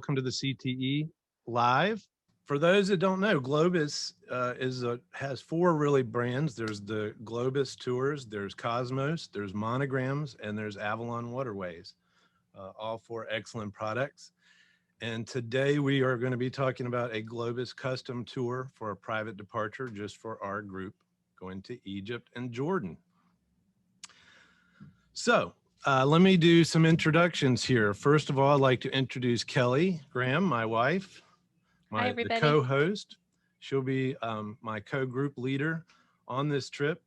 welcome to the CTE Live. For those that don't know, Globus has four really brands. There's the Globus Tours, there's Cosmos, there's Monograms, and there's Avalon Waterways. All four excellent products. And today we are going to be talking about a Globus custom tour for a private departure just for our group going to Egypt and Jordan. So let me do some introductions here. First of all, I'd like to introduce Kelley Graham, my wife, the co-host. She'll be my co-group leader on this trip.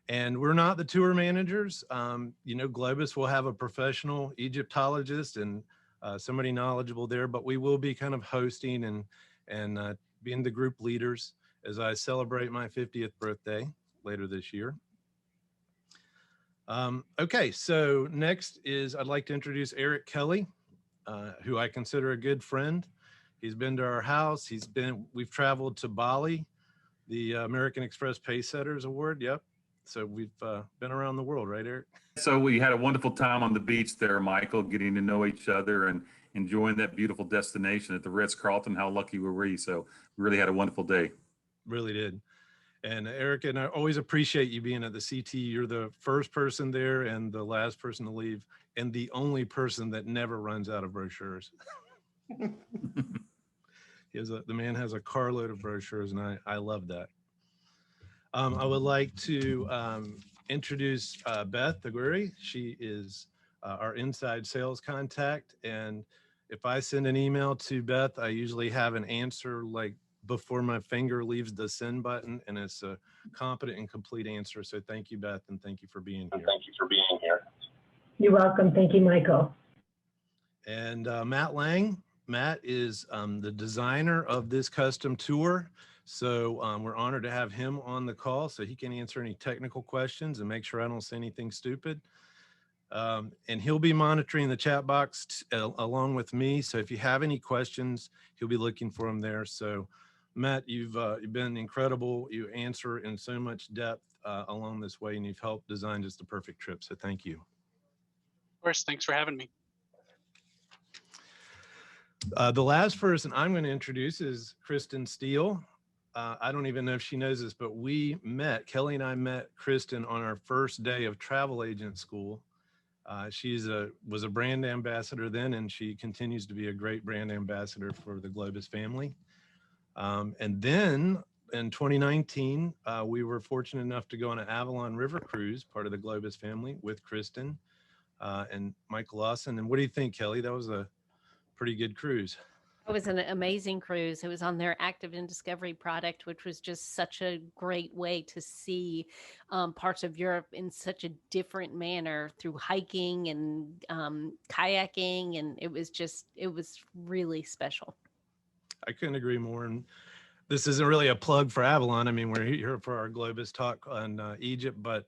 And we're not the tour managers. You know, Globus will have a professional Egyptologist and somebody knowledgeable there, but we will be kind of hosting and being the group leaders as I celebrate my 50th birthday later this year. Okay, so next is I'd like to introduce Eric Kelley, who I consider a good friend. He's been to our house. We've traveled to Bali, the American Express Pacesetters Award. Yep. So we've been around the world, right, Eric? So we had a wonderful time on the beach there, Michael, getting to know each other and enjoying that beautiful destination at the Ritz-Carlton. How lucky were we? So we really had a wonderful day. Really did. And Eric, and I always appreciate you being at the CTE. You're the first person there and the last person to leave, and the only person that never runs out of brochures. The man has a carload of brochures, and I love that. I would like to introduce Beth Aguirre. She is our inside sales contact, and if I send an email to Beth, I usually have an answer like before my finger leaves the send button, and it's a competent and complete answer. So thank you, Beth, and thank you for being here. Thank you for being here. You're welcome. Thank you, Michael. And Matt Lang. Matt is the designer of this custom tour. So we're honored to have him on the call so he can answer any technical questions and make sure I don't say anything stupid. And he'll be monitoring the chat box along with me. So if you have any questions, he'll be looking for them there. So Matt, you've been incredible. You answer in so much depth along this way, and you've helped design just the perfect trip. So thank you. Of course, thanks for having me. The last person I'm going to introduce is Kristen Steele. I don't even know if she knows this, but Kelley and I met Kristen on our first day of travel agent school. She was a brand ambassador then, and she continues to be a great brand ambassador for the Globus family. And then in 2019, we were fortunate enough to go on an Avalon River cruise, part of the Globus family, with Kristen and Michael Lawson. And what do you think, Kelley? That was a pretty good cruise. It was an amazing cruise. It was on their Active in Discovery product, which was just such a great way to see parts of Europe in such a different manner through hiking and kayaking. And it was really special. I couldn't agree more. And this isn't really a plug for Avalon. I mean, we're here for our Globus talk on Egypt, but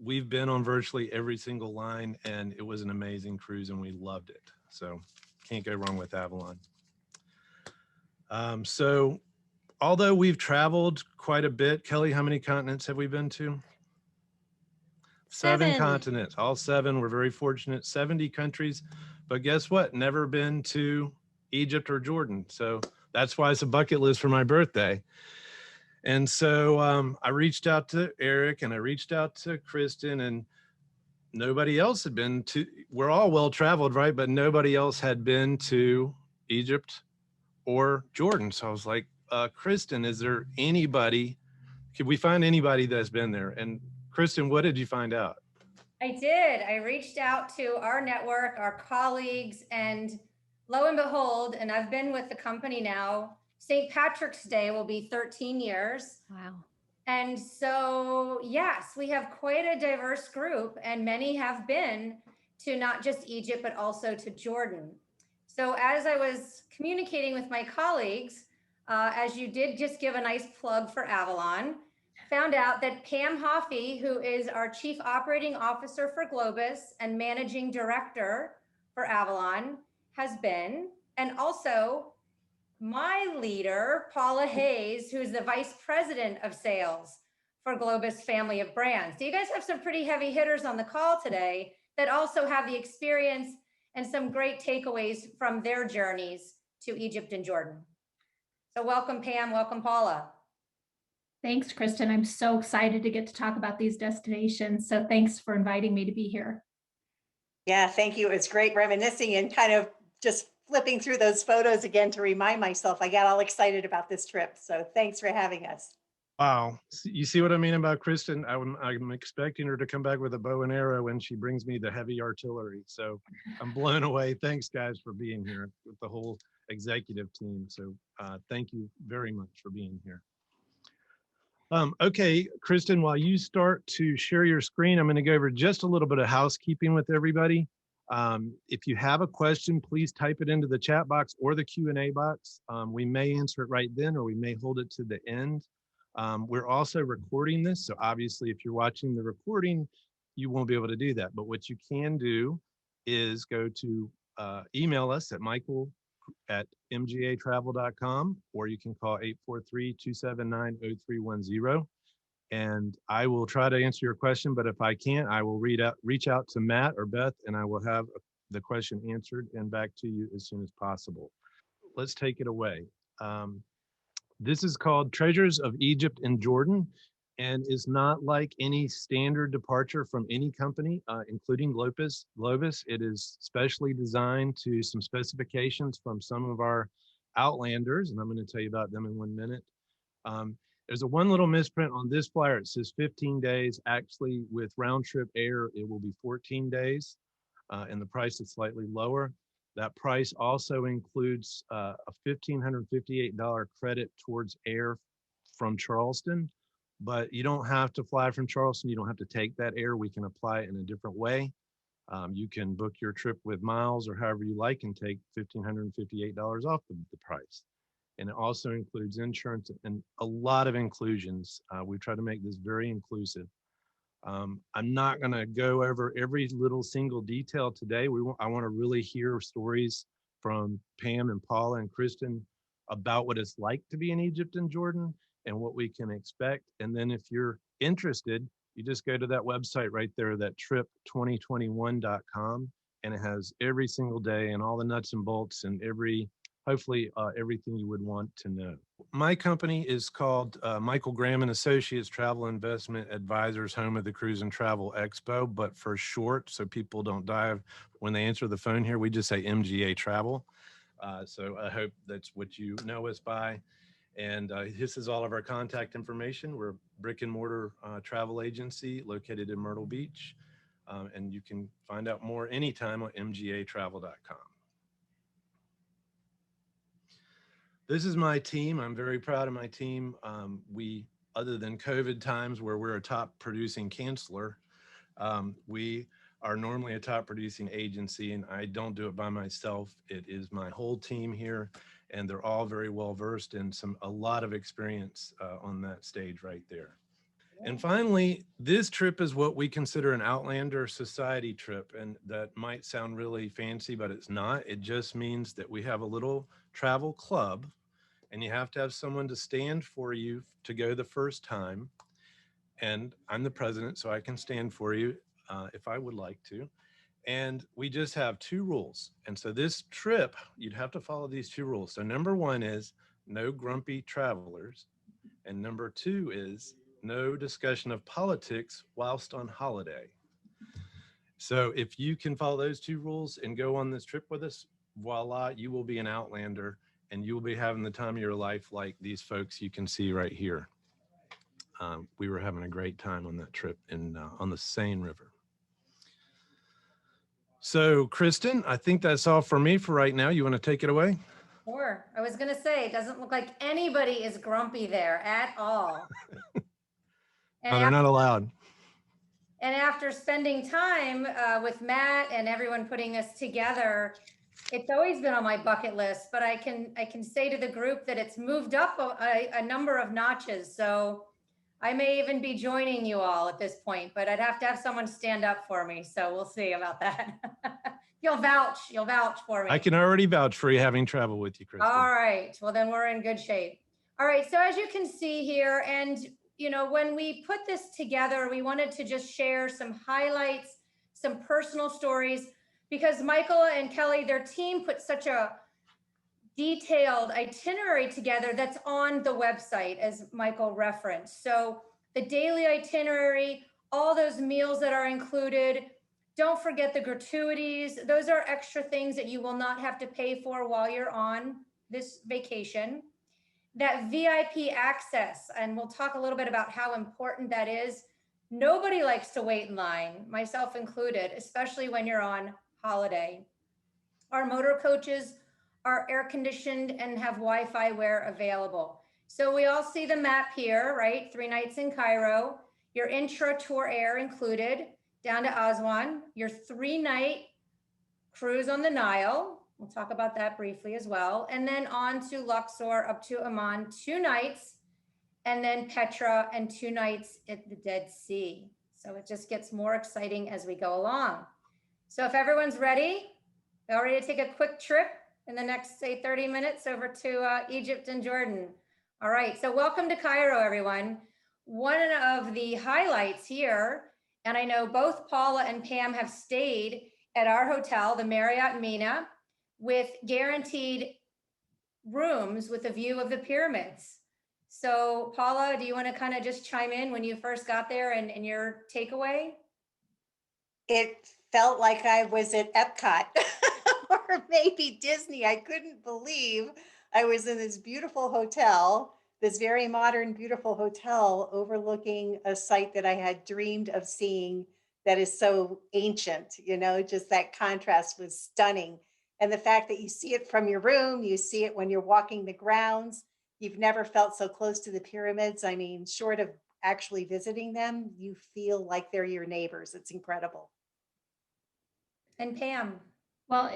we've been on virtually every single line, and it was an amazing cruise, and we loved it. So can't go wrong with Avalon. So although we've traveled quite a bit, Kelley, how many continents have we been to? Seven continents, all seven. We're very fortunate, 70 countries, but guess what? Never been to Egypt or Jordan. So that's why it's a bucket list for my birthday. And so I reached out to Eric and I reached out to Kristen, and nobody else had been to, we're all well-traveled, right? But nobody else had been to Egypt or Jordan. So I was like, Kristen, is there anybody, could we find anybody that's been there? And Kristen, what did you find out? I did. I reached out to our network, our colleagues, and lo and behold, and I've been with the company now, St. Patrick's Day will be 13 years. Wow. And so, yes, we have quite a diverse group, and many have been to not just Egypt, but also to Jordan. So as I was communicating with my colleagues, as you did just give a nice plug for Avalon, found out that Pam Hoffee, who is our Chief Operating Officer for Globus and Managing Director for Avalon, has been, and also my leader, Paula Hayes, who's the Vice President of Sales for Globus family of brands. So you guys have some pretty heavy hitters on the call today that also have the experience and some great takeaways from their journeys to Egypt and Jordan. So welcome, Pam. Welcome, Paula. Thanks, Kristen. I'm so excited to get to talk about these destinations. So thanks for inviting me to be here. Yeah, thank you. It's great reminiscing and kind of just flipping through those photos again to remind myself. I got all excited about this trip. So thanks for having us. Wow. You see what I mean about Kristen? I'm expecting her to come back with a bow and arrow when she brings me the heavy artillery. So I'm blown away. Thanks, guys, for being here with the whole executive team. So thank you very much for being here. Okay, Kristen, while you start to share your screen, I'm going to go over just a little bit of housekeeping with everybody. If you have a question, please type it into the chat box or the Q&A box. We may answer it right then, or we may hold it to the end. We're also recording this, so obviously if you're watching the recording, you won't be able to do that. But what you can do is go to email us at michael@mgatravel.com, or you can call 843-279-0310. And I will try to answer your question, but if I can't, I will reach out to Matt or Beth, and I will have the question answered and back to you as soon as possible. Let's take it away. This is called Treasures of Egypt and Jordan, and is not like any standard departure from any company, including Globus. It is specially designed to some specifications from some of our outlanders, and I'm going to tell you about them in 1 minute. There's one little misprint on this flyer. It says 15 days. Actually, with round trip air, it will be 14 days, and the price is slightly lower. That price also includes a $1,558 credit towards air from Charleston, but you don't have to fly from Charleston. You don't have to take that air. We can apply it in a different way. You can book your trip with miles or however you like and take $1,558 off the price. And it also includes insurance and a lot of inclusions. We try to make this very inclusive. I'm not going to go over every little single detail today. I want to really hear stories from Pam and Paula and Kristen about what it's like to be in Egypt and Jordan and what we can expect. And then if you're interested, you just go to that website right there, that trip2021.com, and it has every single day and all the nuts and bolts and hopefully everything you would want to know. My company is called Michael Graham and Associates Travel Investment Advisors, home of the Cruise and Travel Expo, but for short, so people don't die when they answer the phone here, we just say MGA Travel. So I hope that's what you know us by. And this is all of our contact information. We're a brick and mortar travel agency located in Myrtle Beach. And you can find out more anytime on mgatravel.com. This is my team. I'm very proud of my team. Other than COVID times where we're a top producing canceller, we are normally a top producing agency, and I don't do it by myself. It is my whole team here, and they're all very well versed and a lot of experience on that stage right there. And finally, this trip is what we consider an Outlander Society trip, and that might sound really fancy, but it's not. It just means that we have a little travel club, and you have to have someone to stand for you to go the first time. And I'm the president, so I can stand for you if I would like to. And we just have 2 rules. And so this trip, you'd have to follow these 2 rules. So number 1 is no grumpy travelers. And number 2 is no discussion of politics whilst on holiday. So if you can follow those 2 rules and go on this trip with us, voila, you will be an Outlander, and you will be having the time of your life like these folks you can see right here. We were having a great time on that trip on the Seine River. So Kristen, I think that's all for me for right now. You want to take it away? Sure. I was going to say, it doesn't look like anybody is grumpy there at all. No, they're not allowed. And after spending time with Matt and everyone putting us together, it's always been on my bucket list, but I can say to the group that it's moved up a number of notches. So I may even be joining you all at this point, but I'd have to have someone stand up for me. So we'll see about that. You'll vouch for me. I can already vouch for you having traveled with you, Kristen. All right. Well, then we're in good shape. All right. So as you can see here, and when we put this together, we wanted to just share some highlights, some personal stories, because Michael and Kelley, their team put such a detailed itinerary together that's on the website, as Michael referenced. So the daily itinerary, all those meals that are included. Don't forget the gratuities. Those are extra things that you will not have to pay for while you're on this vacation. That VIP access, and we'll talk a little bit about how important that is. Nobody likes to wait in line, myself included, especially when you're on holiday. Our motor coaches are air conditioned and have Wi-Fi where available. So we all see the map here, right? 3 nights in Cairo, your intra tour air included, down to Aswan, your 3-night cruise on the Nile. We'll talk about that briefly as well. And then on to Luxor, up to Amman, 2 nights, and then Petra and 2 nights at the Dead Sea. So it just gets more exciting as we go along. So if everyone's ready to take a quick trip in the next, say, 30 minutes over to Egypt and Jordan. All right, so welcome to Cairo, everyone. One of the highlights here, and I know both Paula and Pam have stayed at our hotel, the Marriott Mina, with guaranteed rooms with a view of the pyramids. So Paula, do you want to kind of just chime in when you first got there and your takeaway? It felt like I was at Epcot or maybe Disney. I couldn't believe I was in this beautiful hotel, this very modern, beautiful hotel overlooking a site that I had dreamed of seeing that is so ancient, you know, just that contrast was stunning. And the fact that you see it from your room, you see it when you're walking the grounds, you've never felt so close to the pyramids. I mean, short of actually visiting them, you feel like they're your neighbors. It's incredible. And Pam? Well,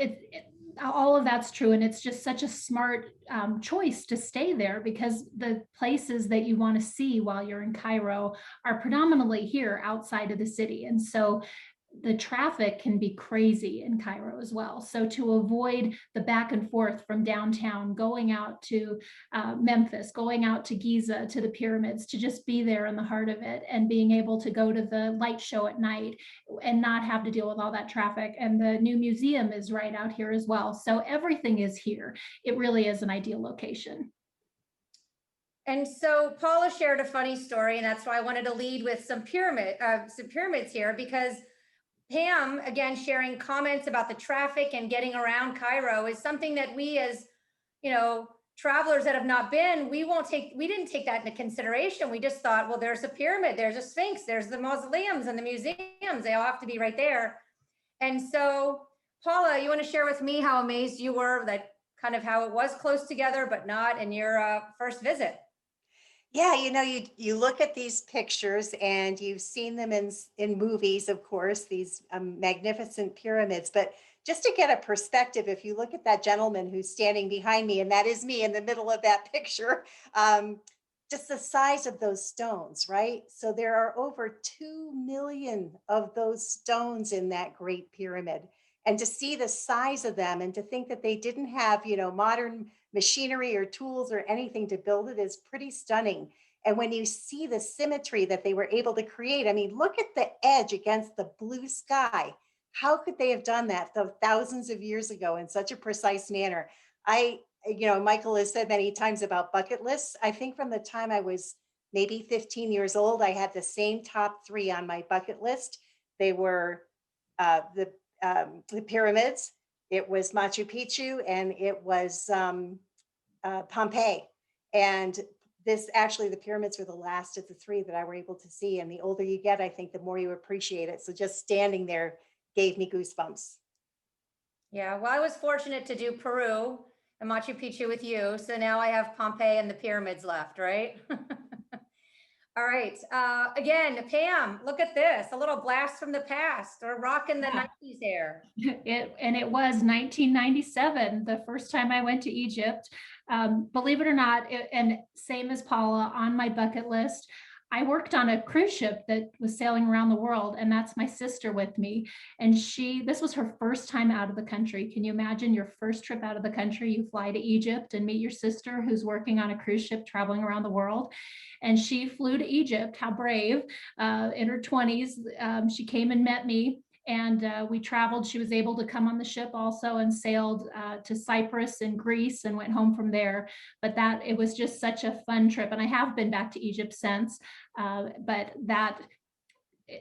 all of that's true. And it's just such a smart choice to stay there, because the places that you want to see while you're in Cairo are predominantly here outside of the city. And so the traffic can be crazy in Cairo as well. So to avoid the back and forth from downtown, going out to Memphis, going out to Giza, to the pyramids, to just be there in the heart of it and being able to go to the light show at night and not have to deal with all that traffic. And the new museum is right out here as well. So everything is here. It really is an ideal location. And so Paula shared a funny story, and that's why I wanted to lead with some pyramids here, because Pam, again, sharing comments about the traffic and getting around Cairo is something that we, as travelers that have not been, we didn't take that into consideration. We just thought, well, there's a pyramid, there's a Sphinx, there's the mausoleums and the museums, they all have to be right there. And so Paula, you want to share with me how amazed you were that kind of how it was close together, but not in your first visit? Yeah, you look at these pictures and you've seen them in movies, of course, these magnificent pyramids. But just to get a perspective, if you look at that gentleman who's standing behind me, and that is me in the middle of that picture, just the size of those stones, right? So there are over 2 million of those stones in that Great Pyramid. And to see the size of them and to think that they didn't have, modern machinery or tools or anything to build it is pretty stunning. And when you see the symmetry that they were able to create, I mean, look at the edge against the blue sky. How could they have done that thousands of years ago in such a precise manner? Michael has said many times about bucket lists. I think from the time I was maybe 15 years old, I had the same top 3 on my bucket list. They were the pyramids, it was Machu Picchu, and it was Pompeii. And the pyramids were the last of the 3 that I were able to see. And the older you get, I think the more you appreciate it. So just standing there gave me goosebumps. Yeah, well, I was fortunate to do Peru and Machu Picchu with you. So now I have Pompeii and the pyramids left, right? All right. Again, Pam, look at this, a little blast from the past. We're rocking the 90s here. It was 1997, the first time I went to Egypt. Believe it or not, and same as Paula, on my bucket list, I worked on a cruise ship that was sailing around the world, and that's my sister with me. And this was her first time out of the country. Can you imagine your first trip out of the country? You fly to Egypt and meet your sister who's working on a cruise ship traveling around the world. And she flew to Egypt, how brave, in her 20s. She came and met me. And we traveled. She was able to come on the ship also and sailed to Cyprus and Greece and went home from there. But it was just such a fun trip. And I have been back to Egypt since, but that,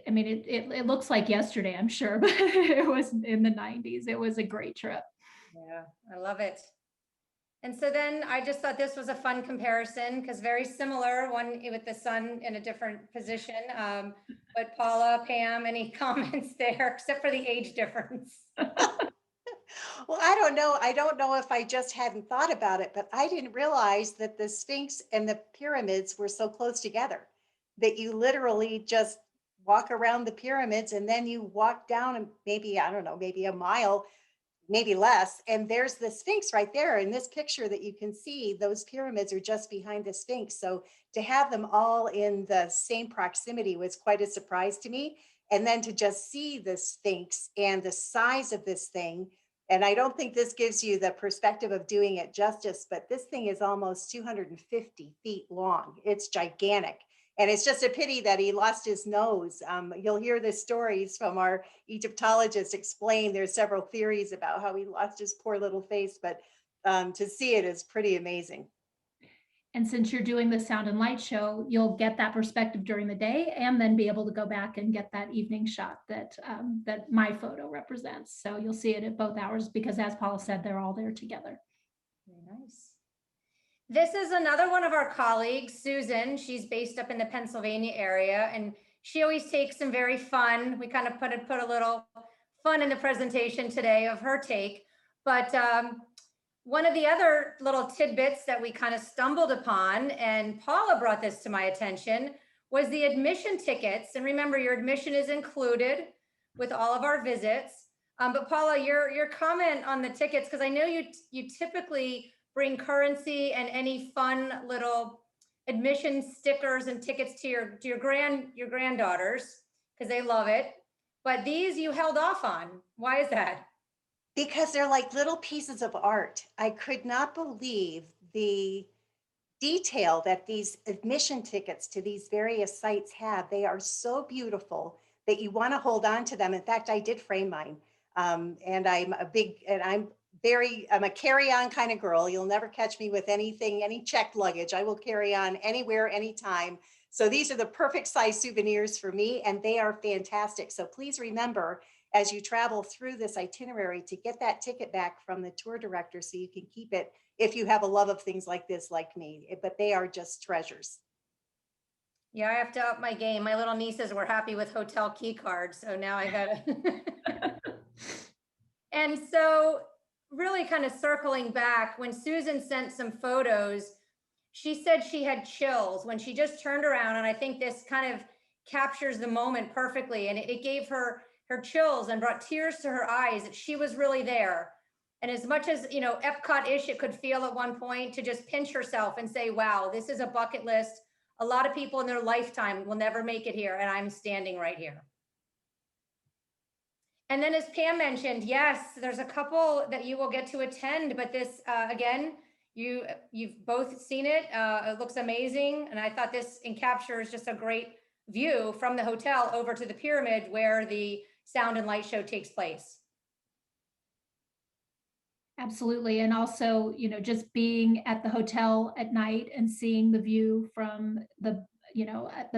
I mean, it looks like yesterday, I'm sure, but it was in the 90s. It was a great trip. Yeah, I love it. And so then I just thought this was a fun comparison because very similar, one with the sun in a different position. But Paula, Pam, any comments there except for the age difference? Well, I don't know. I don't know if I just hadn't thought about it, but I didn't realize that the Sphinx and the pyramids were so close together that you literally just walk around the pyramids and then you walk down and maybe, I don't know, maybe a mile, maybe less. And there's the Sphinx right there in this picture that you can see. Those pyramids are just behind the Sphinx. So to have them all in the same proximity was quite a surprise to me. And then to just see the Sphinx and the size of this thing. And I don't think this gives you the perspective of doing it justice, but this thing is almost 250 feet long. It's gigantic. And it's just a pity that he lost his nose. You'll hear the stories from our Egyptologist explain. There's several theories about how he lost his poor little face, but to see it is pretty amazing. And since you're doing the sound and light show, you'll get that perspective during the day and then be able to go back and get that evening shot that my photo represents. So you'll see it at both hours because, as Paula said, they're all there together. Very nice. This is another one of our colleagues, Susan. She's based up in the Pennsylvania area, and she always takes some very fun. We kind of put a little fun in the presentation today of her take. But one of the other little tidbits that we kind of stumbled upon, and Paula brought this to my attention, was the admission tickets. And remember, your admission is included with all of our visits. But Paula, your comment on the tickets, because I know you typically bring currency and any fun little admission stickers and tickets to your granddaughters because they love it. But these you held off on. Why is that? Because they're like little pieces of art. I could not believe the detail that these admission tickets to these various sites have. They are so beautiful that you want to hold on to them. In fact, I did frame mine. And I'm a carry-on kind of girl. You'll never catch me with anything, any checked luggage. I will carry on anywhere, anytime. So these are the perfect size souvenirs for me, and they are fantastic. So please remember, as you travel through this itinerary, to get that ticket back from the tour director so you can keep it if you have a love of things like this, like me. But they are just treasures. Yeah, I have to up my game. My little nieces were happy with hotel key cards, so now I gotta. And so really kind of circling back, when Susan sent some photos, she said she had chills when she just turned around. And I think this kind of captures the moment perfectly. And it gave her chills and brought tears to her eyes that she was really there. And as much as, Epcot-ish it could feel at one point, to just pinch herself and say, wow, this is a bucket list. A lot of people in their lifetime will never make it here. And I'm standing right here. And then as Pam mentioned, yes, there's a couple that you will get to attend, but this, again, you've both seen it. It looks amazing. And I thought this captures just a great view from the hotel over to the pyramid where the sound and light show takes place. Absolutely. And also, just being at the hotel at night and seeing the view from the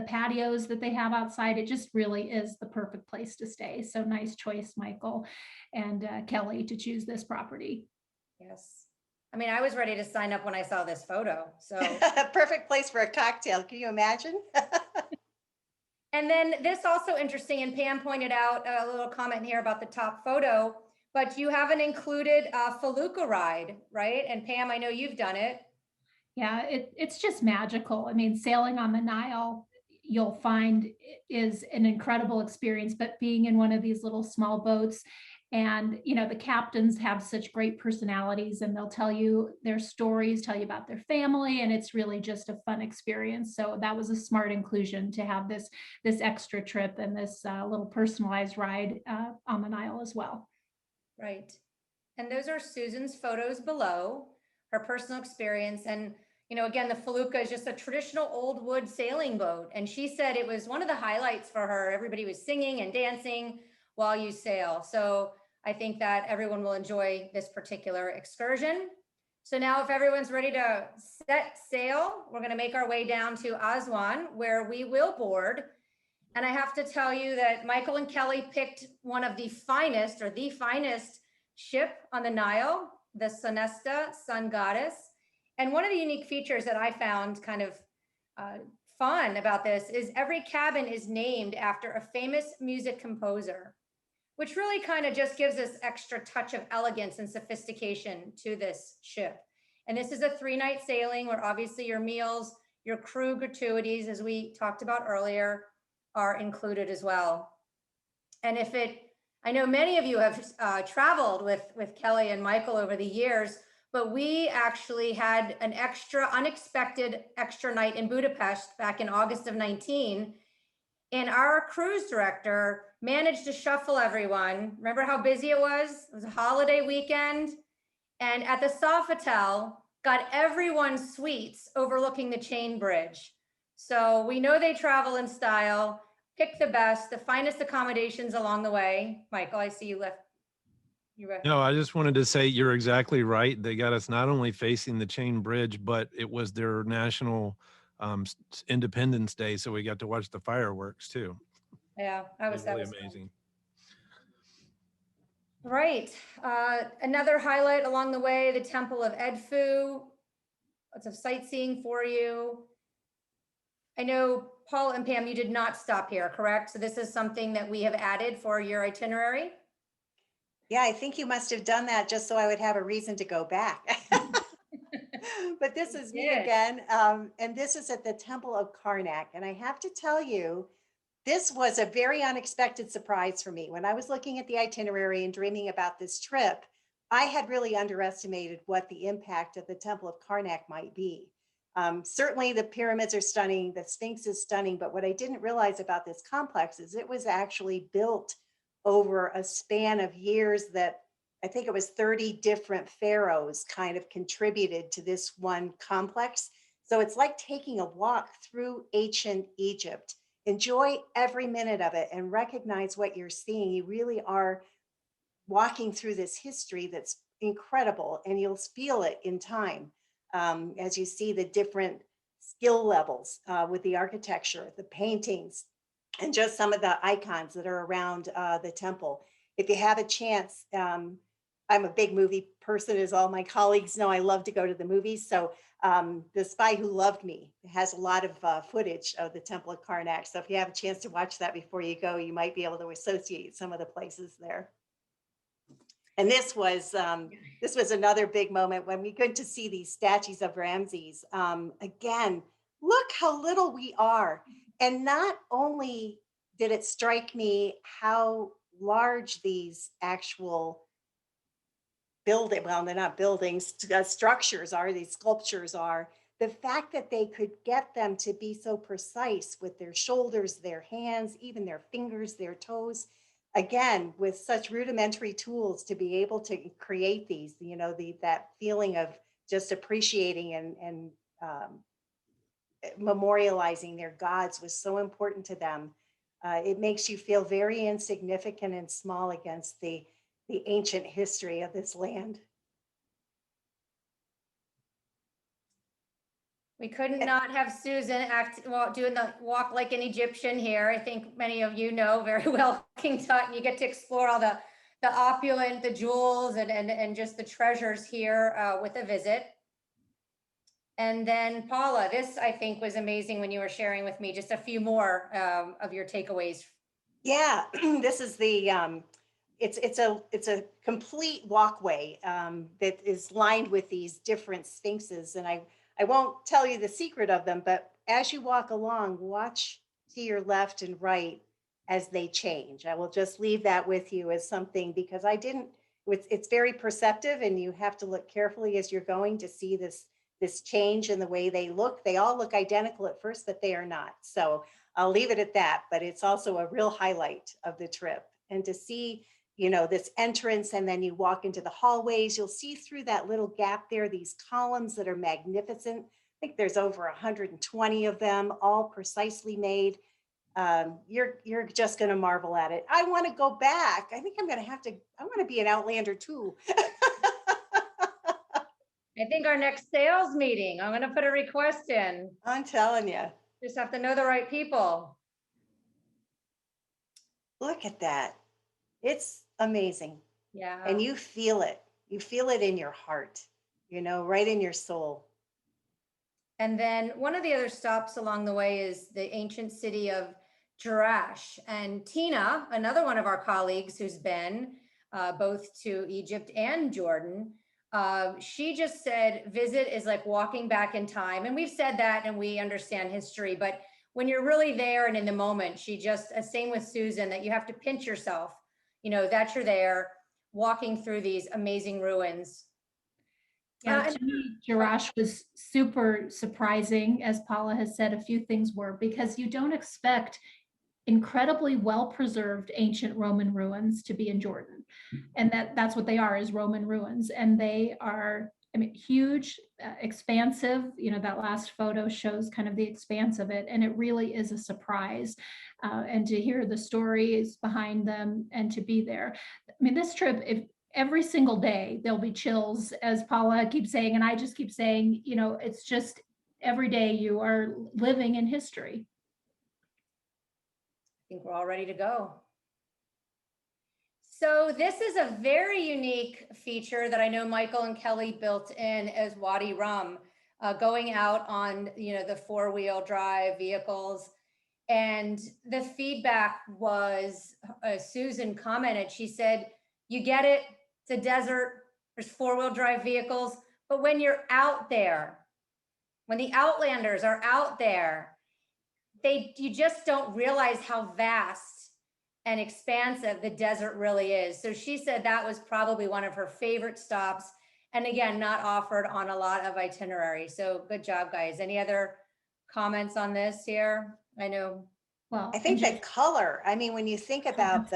patios that they have outside, it just really is the perfect place to stay. So nice choice, Michael and Kelley, to choose this property. Yes. I mean, I was ready to sign up when I saw this photo. So perfect place for a cocktail. Can you imagine? And then this also interesting, and Pam pointed out a little comment here about the top photo, but you have an included felucca ride, right? And Pam, I know you've done it. Yeah, it's just magical. I mean, sailing on the Nile, you'll find, is an incredible experience, but being in one of these little small boats, and the captains have such great personalities, and they'll tell you their stories, tell you about their family, and it's really just a fun experience. So that was a smart inclusion to have this extra trip and this little personalized ride on the Nile as well. Right. And those are Susan's photos below, her personal experience. And again, the felucca is just a traditional old wood sailing boat. And she said it was one of the highlights for her. Everybody was singing and dancing while you sail. So I think that everyone will enjoy this particular excursion. So now if everyone's ready to set sail, we're going to make our way down to Aswan, where we will board. And I have to tell you that Michael and Kelley picked one of the finest, or the finest ship on the Nile, the Sonesta Sun Goddess. And one of the unique features that I found kind of fun about this is every cabin is named after a famous music composer, which really kind of just gives us extra touch of elegance and sophistication to this ship. And this is a 3-night sailing where obviously your meals, your crew gratuities, as we talked about earlier, are included as well. And I know many of you have traveled with Kelley and Michael over the years, but we actually had an unexpected extra night in Budapest back in August of 19. And our cruise director managed to shuffle everyone. Remember how busy it was? It was a holiday weekend. And at the Sofitel, got everyone suites overlooking the Chain Bridge. So we know they travel in style, pick the best, the finest accommodations along the way. Michael, I see you left. No, I just wanted to say you're exactly right. They got us not only facing the Chain Bridge, but it was their national Independence Day, so we got to watch the fireworks too. Yeah, that was really amazing. Right. Another highlight along the way, the Temple of Edfu. Lots of sightseeing for you. I know Paul and Pam, you did not stop here, correct? So this is something that we have added for your itinerary. Yeah, I think you must have done that just so I would have a reason to go back. But this is me again. And this is at the Temple of Karnak. And I have to tell you, this was a very unexpected surprise for me. When I was looking at the itinerary and dreaming about this trip, I had really underestimated what the impact of the Temple of Karnak might be. Certainly the pyramids are stunning, the Sphinx is stunning, but what I didn't realize about this complex is it was actually built over a span of years that I think it was 30 different pharaohs kind of contributed to this one complex. So it's like taking a walk through ancient Egypt. Enjoy every minute of it and recognize what you're seeing. You really are walking through this history that's incredible, and you'll feel it in time as you see the different skill levels with the architecture, the paintings, and just some of the icons that are around the temple. If you have a chance, I'm a big movie person, as all my colleagues know. I love to go to the movies. So The Spy Who Loved Me has a lot of footage of the Temple of Karnak. So if you have a chance to watch that before you go, you might be able to associate some of the places there. And this was another big moment when we got to see these statues of Ramses. Again, look how little we are. And not only did it strike me how large these actual they're not buildings, structures are, these sculptures are, the fact that they could get them to be so precise with their shoulders, their hands, even their fingers, their toes, again, with such rudimentary tools to be able to create these, that feeling of just appreciating and memorializing their gods was so important to them. It makes you feel very insignificant and small against the ancient history of this land. We couldn't not have Susan doing the walk like an Egyptian here. I think many of you know very well King Tut, and you get to explore all the opulent, the jewels, and just the treasures here with a visit. And then Paula, this I think was amazing when you were sharing with me just a few more of your takeaways. Yeah, this is the it's a complete walkway that is lined with these different sphinxes, and I won't tell you the secret of them, but as you walk along, watch to your left and right as they change. I will just leave that with you as something, because it's very perceptive, and you have to look carefully as you're going to see this change in the way they look. They all look identical at first, but they are not. So I'll leave it at that, but it's also a real highlight of the trip. And to see, this entrance, and then you walk into the hallways, you'll see through that little gap there, these columns that are magnificent. I think there's over 120 of them, all precisely made. You're just going to marvel at it. I want to go back. I think I want to be an Outlander too. I think our next sales meeting, I'm going to put a request in. I'm telling you. Just have to know the right people. Look at that. It's amazing. Yeah. And you feel it. You feel it in your heart, right in your soul. And then one of the other stops along the way is the ancient city of Jerash. And Tina, another one of our colleagues who's been both to Egypt and Jordan, she just said visit is like walking back in time. And we've said that and we understand history, but when you're really there and in the moment, she just, same with Susan, that you have to pinch yourself, that you're there walking through these amazing ruins. Yeah, to me, Jerash was super surprising, as Paula has said, a few things were, because you don't expect incredibly well-preserved ancient Roman ruins to be in Jordan. And that's what they are, is Roman ruins. And they are, huge, expansive. That last photo shows kind of the expanse of it. And it really is a surprise. And to hear the stories behind them and to be there. This trip, every single day there'll be chills, as Paula keeps saying, and I just keep saying, it's just every day you are living in history. I think we're all ready to go. So this is a very unique feature that I know Michael and Kelley built in as Wadi Rum, going out on the 4-wheel drive vehicles. And the feedback was, Susan commented, she said, you get it, it's a desert, there's 4-wheel drive vehicles, but when you're out there, when the Outlanders are out there, you just don't realize how vast and expansive the desert really is. So she said that was probably one of her favorite stops. And again, not offered on a lot of itineraries. So good job, guys. Any other comments on this here? I know. Well, I think the color, when you think about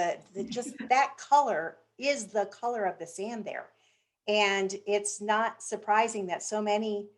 just that color is the color of the sand there. And it's not surprising that so many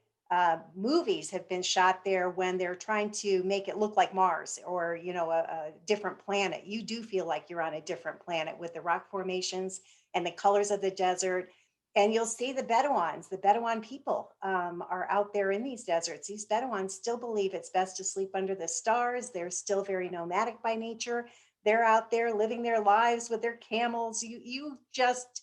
movies have been shot there when they're trying to make it look like Mars or, a different planet. You do feel like you're on a different planet with the rock formations and the colors of the desert. And you'll see the Bedouin people are out there in these deserts. These Bedouins still believe it's best to sleep under the stars. They're still very nomadic by nature. They're out there living their lives with their camels. You just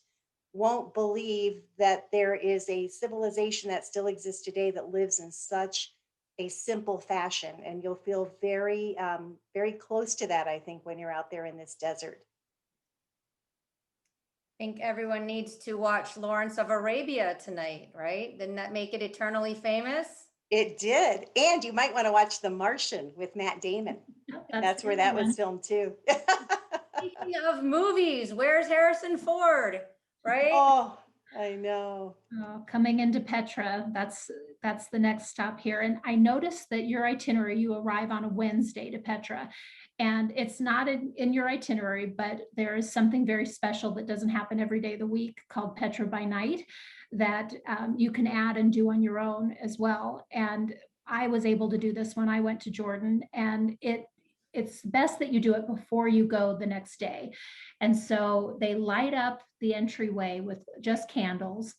won't believe that there is a civilization that still exists today that lives in such a simple fashion. And you'll feel very, very close to that, I think, when you're out there in this desert. I think everyone needs to watch Lawrence of Arabia tonight, right? Didn't that make it eternally famous? It did. And you might want to watch The Martian with Matt Damon. That's where that was filmed too. Speaking of movies, where's Harrison Ford, right? Oh, I know. Coming into Petra, that's the next stop here. And I noticed that your itinerary, you arrive on a Wednesday to Petra. And it's not in your itinerary, but there is something very special that doesn't happen every day of the week called Petra by Night that you can add and do on your own as well. And I was able to do this when I went to Jordan, and it's best that you do it before you go the next day. And so they light up the entryway with just candles.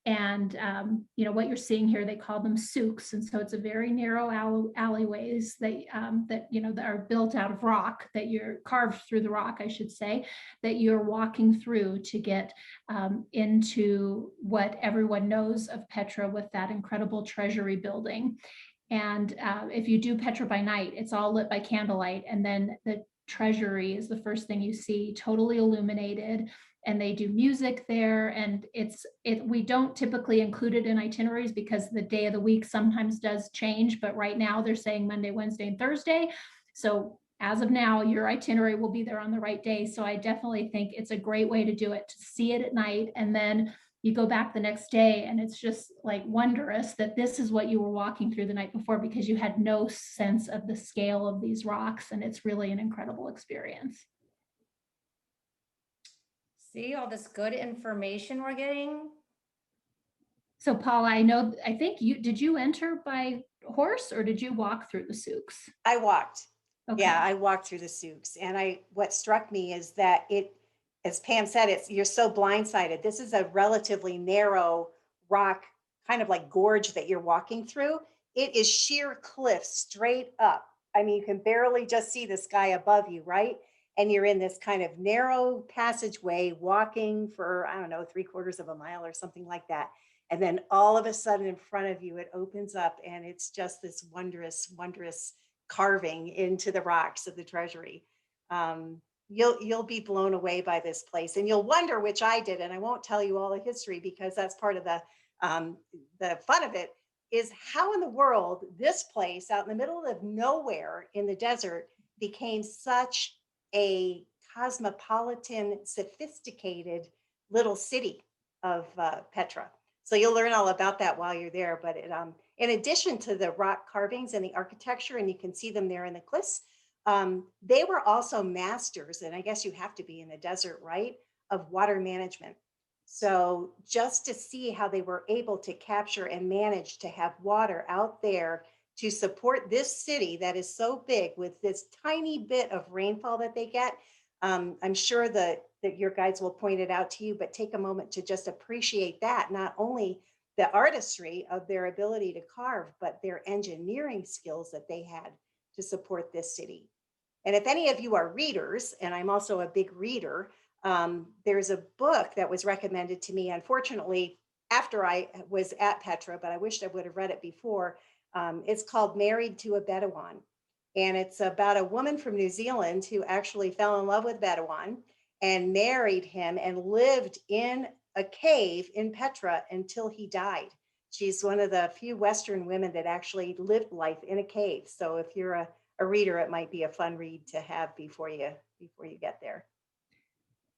And, what you're seeing here, they call them souks. And so it's a very narrow alleyways that are built out of rock, that you're carved through the rock, I should say, that you're walking through to get into what everyone knows of Petra with that incredible treasury building. And if you do Petra by night, it's all lit by candlelight. And then the treasury is the first thing you see, totally illuminated. And they do music there. And we don't typically include it in itineraries because the day of the week sometimes does change. But right now they're saying Monday, Wednesday, and Thursday. So as of now, your itinerary will be there on the right day. So I definitely think it's a great way to do it, to see it at night. And then you go back the next day and it's just like wondrous that this is what you were walking through the night before, because you had no sense of the scale of these rocks. And it's really an incredible experience. See all this good information we're getting. So Paula, did you enter by horse or did you walk through the souks? I walked. Okay. Yeah, I walked through the souks, and what struck me is that as Pam said, you're so blindsided. This is a relatively narrow rock, kind of like gorge that you're walking through. It is sheer cliff straight up. I mean, you can barely just see the sky above you, right? And you're in this kind of narrow passageway walking for, I don't know, 3/4 of a mile or something like that. And then all of a sudden in front of you, it opens up and it's just this wondrous, wondrous carving into the rocks of the treasury. You'll be blown away by this place, and you'll wonder, which I did, and I won't tell you all the history because that's part of the fun of it, is how in the world this place out in the middle of nowhere in the desert became such a cosmopolitan, sophisticated little city of Petra. So you'll learn all about that while you're there. But in addition to the rock carvings and the architecture, and you can see them there in the cliffs, they were also masters, and I guess you have to be in the desert, right, of water management. So just to see how they were able to capture and manage to have water out there to support this city that is so big with this tiny bit of rainfall that they get. I'm sure that your guides will point it out to you, but take a moment to just appreciate that, not only the artistry of their ability to carve, but their engineering skills that they had to support this city. And if any of you are readers, and I'm also a big reader, there's a book that was recommended to me, unfortunately, after I was at Petra, but I wished I would have read it before. It's called Married to a Bedouin. And it's about a woman from New Zealand who actually fell in love with Bedouin and married him and lived in a cave in Petra until he died. She's one of the few Western women that actually lived life in a cave. So if you're a reader, it might be a fun read to have before you get there.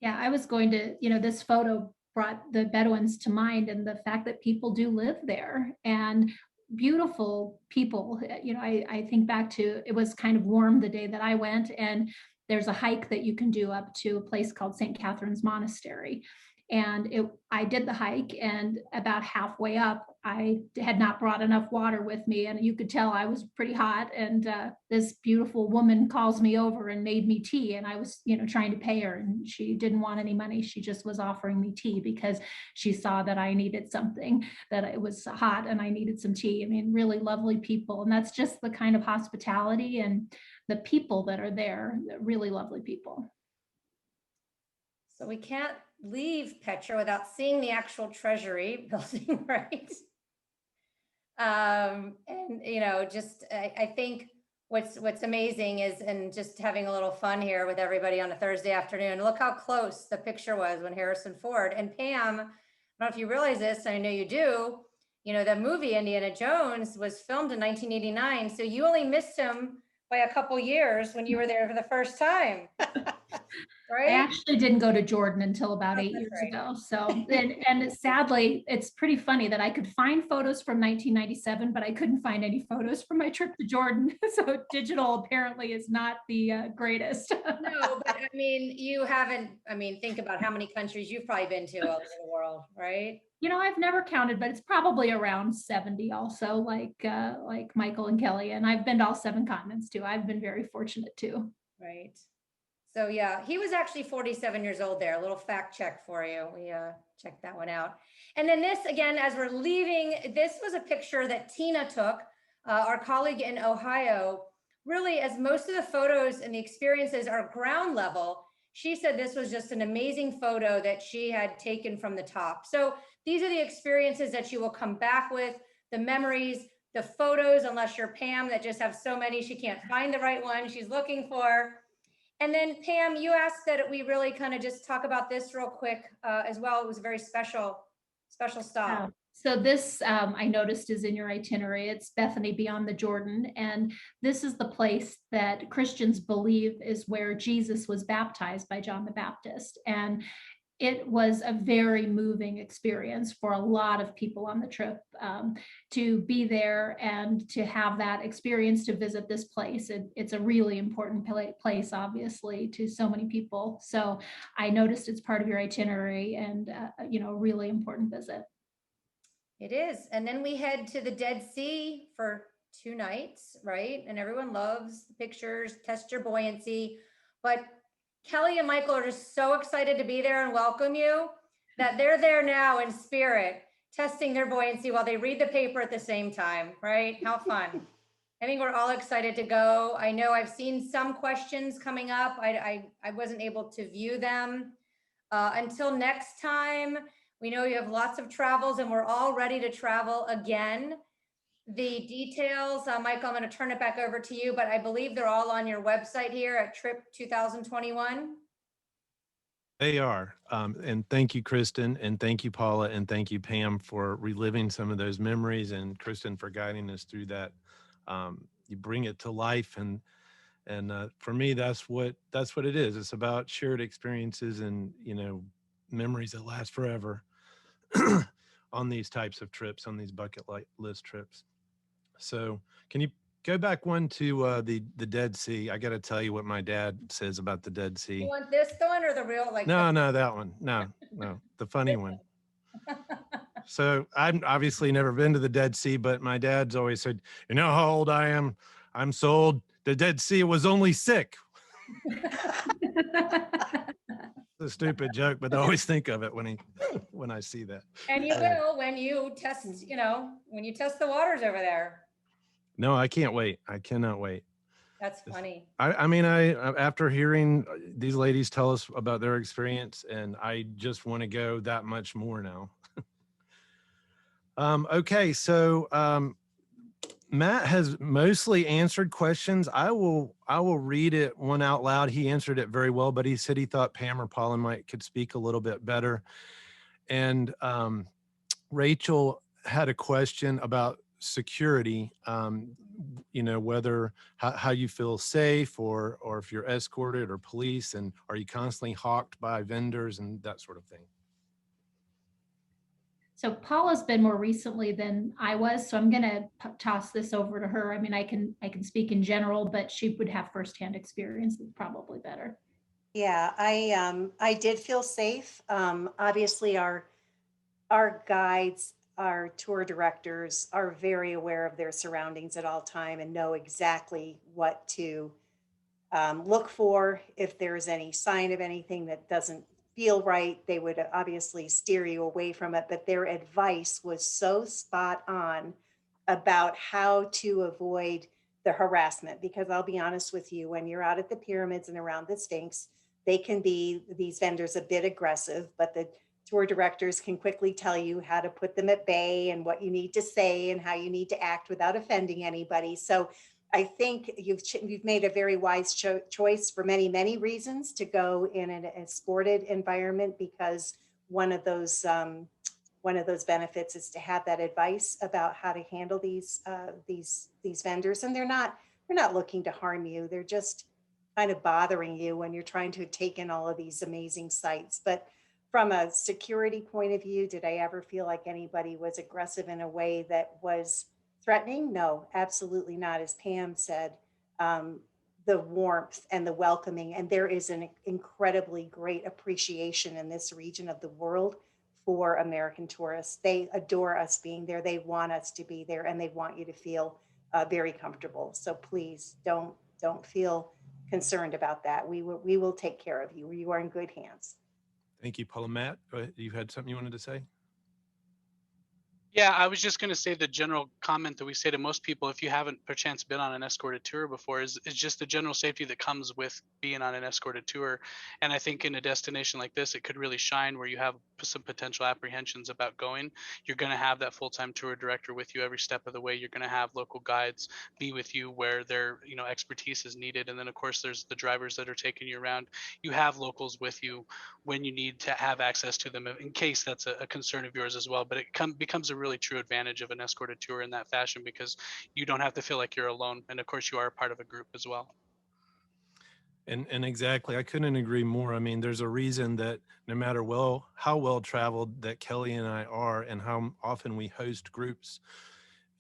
Yeah, I was going to, this photo brought the Bedouins to mind, and the fact that people do live there, and beautiful people. I think back to, it was kind of warm the day that I went, and there's a hike that you can do up to a place called St. Catherine's Monastery. And I did the hike, and about halfway up, I had not brought enough water with me, and you could tell I was pretty hot. And this beautiful woman calls me over and made me tea, and I was, trying to pay her, and she didn't want any money. She just was offering me tea because she saw that I needed something, that it was hot and I needed some tea. I mean, really lovely people, and that's just the kind of hospitality and the people that are there, really lovely people. So we can't leave Petra without seeing the actual treasury building, right? And I think what's amazing is, and just having a little fun here with everybody on a Thursday afternoon, look how close the picture was when Harrison Ford and Pam, I don't know if you realize this, I know you do, the movie Indiana Jones was filmed in 1989. So you only missed him by a couple years when you were there for the first time. Right? I actually didn't go to Jordan until about 8 years ago. So, and sadly, it's pretty funny that I could find photos from 1997, but I couldn't find any photos from my trip to Jordan. So digital apparently is not the greatest. No, but I mean, think about how many countries you've probably been to all over the world, right? I've never counted, but it's probably around 70 also, like Michael and Kelley. And I've been to all 7 continents too. I've been very fortunate too. Right. So yeah, he was actually 47 years old there. A little fact check for you. We checked that one out. And then this, again, as we're leaving, this was a picture that Tina took, our colleague in Ohio. Really, as most of the photos and the experiences are ground level, she said this was just an amazing photo that she had taken from the top. So these are the experiences that you will come back with, the memories, the photos, unless you're Pam that just have so many, she can't find the right one she's looking for. And then Pam, you asked that we really kind of just talk about this real quick as well. It was a very special stop. So this, I noticed, is in your itinerary. It's Bethany Beyond the Jordan. And this is the place that Christians believe is where Jesus was baptized by John the Baptist. And it was a very moving experience for a lot of people on the trip to be there and to have that experience, to visit this place. It's a really important place, obviously, to so many people. So I noticed it's part of your itinerary, and a really important visit. It is. And then we head to the Dead Sea for 2 nights, right? And everyone loves the pictures, test your buoyancy. But Kelley and Michael are just so excited to be there and welcome you that they're there now in spirit, testing their buoyancy while they read the paper at the same time, right? How fun. I think we're all excited to go. I know I've seen some questions coming up. I wasn't able to view them. Until next time, we know you have lots of travels and we're all ready to travel again. The details, Michael, I'm going to turn it back over to you, but I believe they're all on your website here at Trip 2021. They are. And thank you, Kristen, and thank you, Paula, and thank you, Pam, for reliving some of those memories, and Kristen for guiding us through that. You bring it to life, and for me, that's what it is. It's about shared experiences and, you know, memories that last forever on these types of trips, on these bucket list trips. So can you go back one to the Dead Sea? I got to tell you what my dad says about the Dead Sea. You want this one or the real, like? No, that one. No, the funny one. So I've obviously never been to the Dead Sea, but my dad's always said, you know how old I am? I'm so old. The Dead Sea was only sick. It's a stupid joke, but I always think of it when I see that. And you will when you test, you know, when you test the waters over there. No, I can't wait. I cannot wait. That's funny. I mean, after hearing these ladies tell us about their experience, and I just want to go that much more now. Okay, so Matt has mostly answered questions. I will read it one out loud. He answered it very well, but he said he thought Pam or Paula could speak a little bit better. And Rachel had a question about security, you know, whether how you feel safe, or if you're escorted or police, and are you constantly hawked by vendors and that sort of thing. So Paula's been more recently than I was, so I'm going to toss this over to her. I mean, I can speak in general, but she would have firsthand experience, probably better. Yeah, I did feel safe. Obviously, our guides, our tour directors are very aware of their surroundings at all time and know exactly what to look for. If there's any sign of anything that doesn't feel right, they would obviously steer you away from it. But their advice was so spot on about how to avoid the harassment. Because I'll be honest with you, when you're out at the pyramids and around the Sphinx, they can be, these vendors, a bit aggressive, but the tour directors can quickly tell you how to put them at bay and what you need to say and how you need to act without offending anybody. So I think you've made a very wise choice for many, many reasons to go in an escorted environment, because one of those benefits is to have that advice about how to handle these vendors. And they're not looking to harm you. They're just kind of bothering you when you're trying to take in all of these amazing sites. But from a security point of view, did I ever feel like anybody was aggressive in a way that was threatening? No, absolutely not. As Pam said, the warmth and the welcoming, and there is an incredibly great appreciation in this region of the world for American tourists. They adore us being there. They want us to be there, and they want you to feel very comfortable. So please don't feel concerned about that. We will take care of you. You are in good hands. Thank you, Paula. Matt, go ahead. You had something you wanted to say? Yeah, I was just going to say the general comment that we say to most people, if you haven't perchance been on an escorted tour before, is just the general safety that comes with being on an escorted tour. And I think in a destination like this, it could really shine where you have some potential apprehensions about going. You're going to have that full-time tour director with you every step of the way. You're going to have local guides be with you where their expertise is needed. And then, of course, there's the drivers that are taking you around. You have locals with you when you need to have access to them in case that's a concern of yours as well. But it becomes a really true advantage of an escorted tour in that fashion, because you don't have to feel like you're alone. And of course you are a part of a group as well. And exactly, I couldn't agree more. I mean, there's a reason that no matter how well traveled that Kelley and I are, and how often we host groups,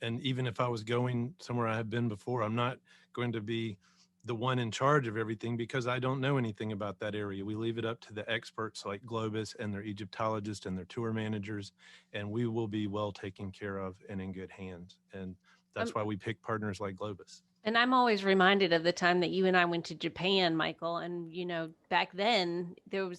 and even if I was going somewhere I have been before, I'm not going to be the one in charge of everything, because I don't know anything about that area. We leave it up to the experts like Globus and their Egyptologists and their tour managers, and we will be well taken care of and in good hands. And that's why we pick partners like Globus. And I'm always reminded of the time that you and I went to Japan, Michael. And, you know, back then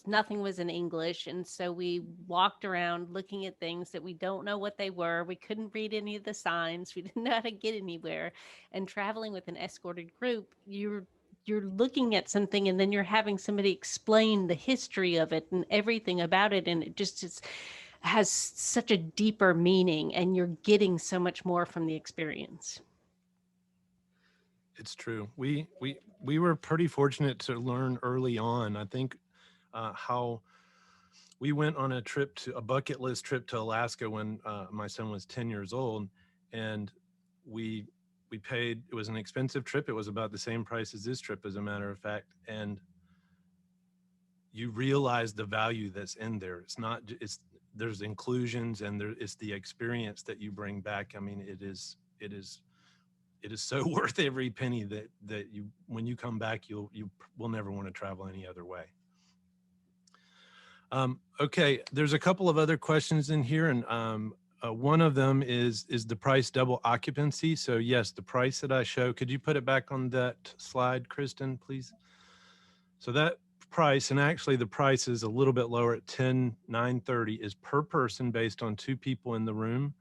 nothing was in English. And so we walked around looking at things that we don't know what they were. We couldn't read any of the signs. We didn't know how to get anywhere. And traveling with an escorted group, you're looking at something and then you're having somebody explain the history of it and everything about it. And it just has such a deeper meaning, and you're getting so much more from the experience. It's true. We were pretty fortunate to learn early on. I think how we went on a bucket list trip to Alaska when my son was 10 years old, and we paid. It was an expensive trip. It was about the same price as this trip, as a matter of fact. And you realize the value that's in there. There's inclusions, and it's the experience that you bring back. I mean, it is so worth every penny that you, when you come back, you will never want to travel any other way. Okay, there's a couple of other questions in here, and one of them is the price double occupancy? So yes, the price that I show, could you put it back on that slide, Kristen, please? So that price, and actually the price is a little bit lower at $10,930, is per person based on 2 people in the room.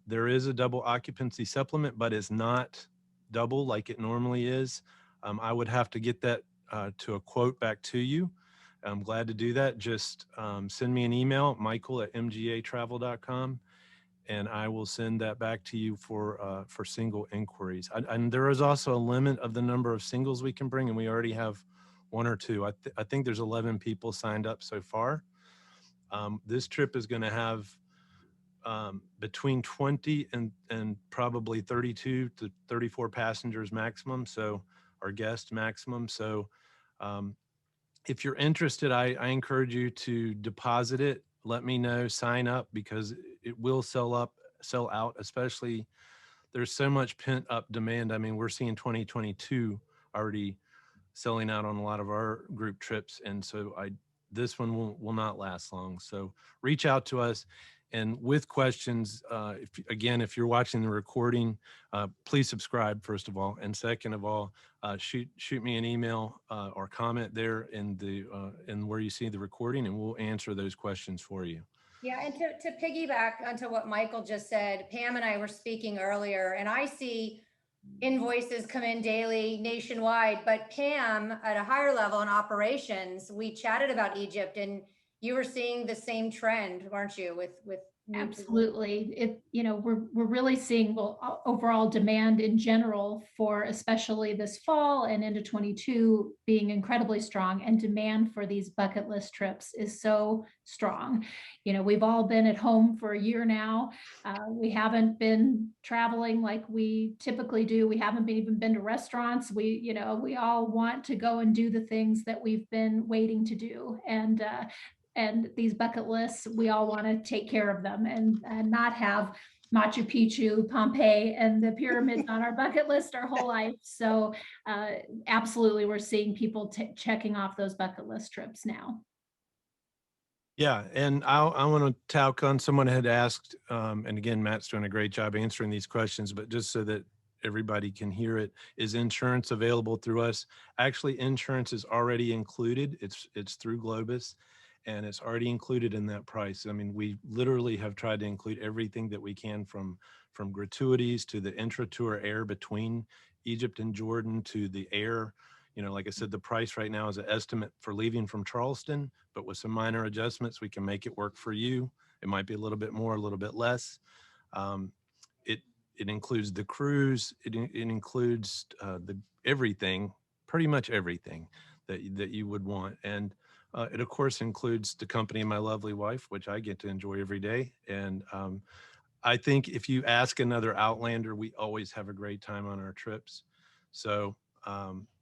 There is a double occupancy supplement, but it's not double like it normally is. I would have to get that to a quote back to you. I'm glad to do that. Just send me an email, michael@mgatravel.com, and I will send that back to you for single inquiries. And there is also a limit of the number of singles we can bring, and we already have 1 or 2. I think there's 11 people signed up so far. This trip is going to have between 20 and probably 32 to 34 passengers maximum, so our guest maximum. So if you're interested, I encourage you to deposit it. Let me know, sign up, because it will sell out, especially there's so much pent up demand. I mean, we're seeing 2022 already selling out on a lot of our group trips. And so this one will not last long. So reach out to us. And with questions, if you're watching the recording, please subscribe, first of all. And second of all, shoot me an email or comment there in where you see the recording, and we'll answer those questions for you. Yeah, and to piggyback onto what Michael just said, Pam and I were speaking earlier, and I see invoices come in daily nationwide, but Pam, at a higher level in operations, we chatted about Egypt, and you were seeing the same trend, weren't you, with Absolutely. We're really seeing overall demand in general for, especially this fall and into 22, being incredibly strong, and demand for these bucket list trips is so strong. We've all been at home for a year now. We haven't been traveling like we typically do. We haven't even been to restaurants. We all want to go and do the things that we've been waiting to do. And these bucket lists, we all want to take care of them and not have Machu Picchu, Pompeii, and the pyramids on our bucket list our whole life. So absolutely, we're seeing people checking off those bucket list trips now. Yeah, and I want to talk on, someone had asked, and again, Matt's doing a great job answering these questions, but just so that everybody can hear it, is insurance available through us? Actually, insurance is already included. It's through Globus, and it's already included in that price. I mean, we literally have tried to include everything that we can, from gratuities to the intra-tour air between Egypt and Jordan, to the air. Like I said, the price right now is an estimate for leaving from Charleston, but with some minor adjustments, we can make it work for you. It might be a little bit more, a little bit less. It includes the cruise. It includes everything, pretty much everything that you would want. And it, of course, includes the company of my lovely wife, which I get to enjoy every day. And I think if you ask another Outlander, we always have a great time on our trips. So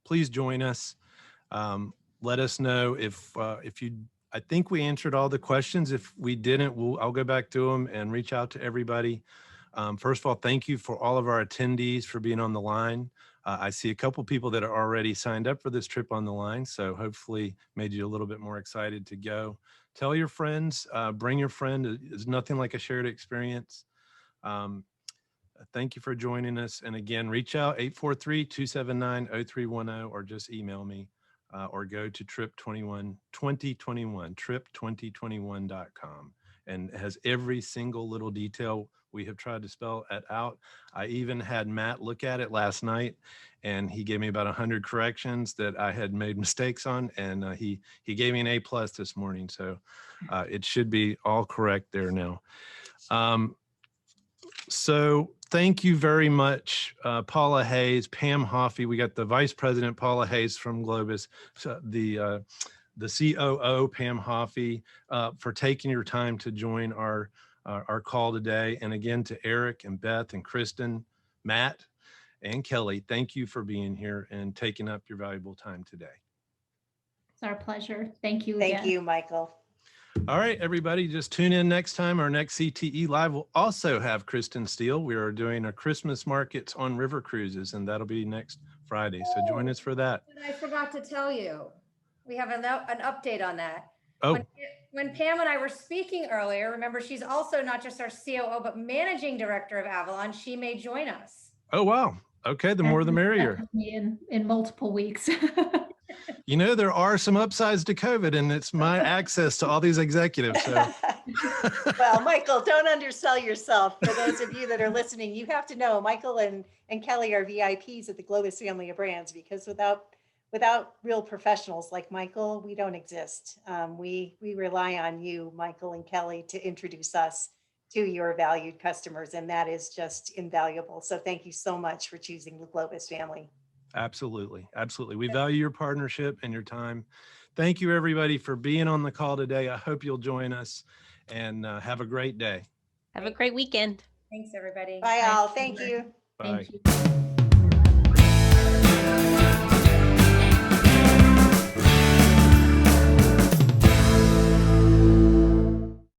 please join us. Let us know if you, I think we answered all the questions. If we didn't, I'll go back to them and reach out to everybody. First of all, thank you for all of our attendees for being on the line. I see a couple people that are already signed up for this trip on the line, so hopefully made you a little bit more excited to go. Tell your friends, bring your friend. It's nothing like a shared experience. thank you for joining us. And again, reach out 843-279-0310 or just email me or go to trip2021, and it has every single little detail. We have tried to spell it out. I even had Matt look at it last night, and he gave me about 100 corrections that I had made mistakes on, and he gave me an A+ this morning. So it should be all correct there now. So thank you very much, Paula Hayes, Pam Hoffee. We got the Vice President, Paula Hayes from Globus, the COO, Pam Hoffee, for taking your time to join our call today. And again, to Eric and Beth and Kristen, Matt and Kelley, thank you for being here and taking up your valuable time today. It's our pleasure. Thank you again. Thank you, Michael. All right, everybody, just tune in next time. Our next CTE Live will also have Kristen Steele. We are doing a Christmas markets on river cruises, and that'll be next Friday. So join us for that. And I forgot to tell you, we have an update on that. Oh, When Pam and I were speaking earlier, remember, she's also not just our COO, but managing director of Avalon. She may join us. oh, wow. Okay, the more the merrier. In multiple weeks. You know, there are some upsides to COVID, and it's my access to all these executives. So. Well, Michael, don't undersell yourself. For those of you that are listening, you have to know Michael and Kelley are VIPs at the Globus family of brands, because without real professionals like Michael, we don't exist. We rely on you, Michael and Kelley, to introduce us to your valued customers, and that is just invaluable. So thank you so much for choosing the Globus family. Absolutely. Absolutely. We value your partnership and your time. Thank you, everybody, for being on the call today. I hope you'll join us, and have a great day. Have a great weekend. Thanks, everybody. Bye all. Thank you. Bye. Thank you.